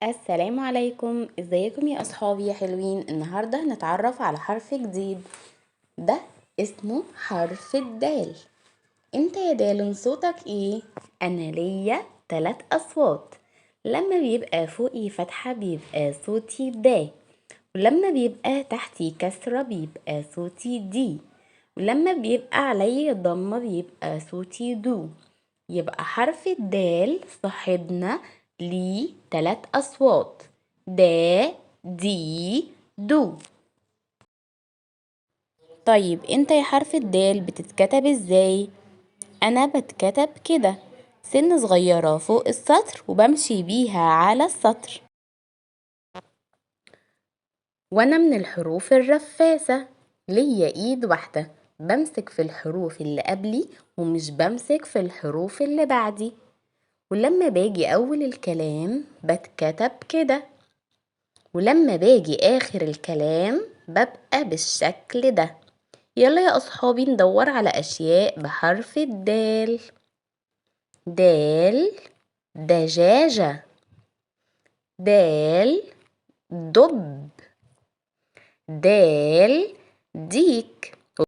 السلام عليكم، ازيكم يا اصحابي يا حلوين. النهارده هنتعرف على حرف جديد. ده اسمه حرف الدال. انت يا دال صوتك ايه؟ انا ليا 3 اصوات. لما بيبقى فوقي فتحة بيبقى صوتي د، ولما بيبقى تحتي كسرة بيبقى صوتي دي، ولما بيبقى علي ضمة بيبقى صوتي دو. يبقى حرف الدال صاحبنا ليه 3 أصوات: دا، دي، دو. طيب انت يا حرف الدال بتتكتب ازاي؟ انا بتكتب كده، سن صغيرة فوق السطر وبمشي بيها على السطر. وانا من الحروف الرفاسة، ليا ايد واحدة، بمسك في الحروف اللي قبلي ومش بمسك في الحروف اللي بعدي. ولما باجي اول الكلام بتكتب كده، ولما باجي اخر الكلام ببقى بالشكل ده. يلا يا اصحابي ندور على اشياء بحرف الدال. دال دجاجة، دال دب، دال ديك،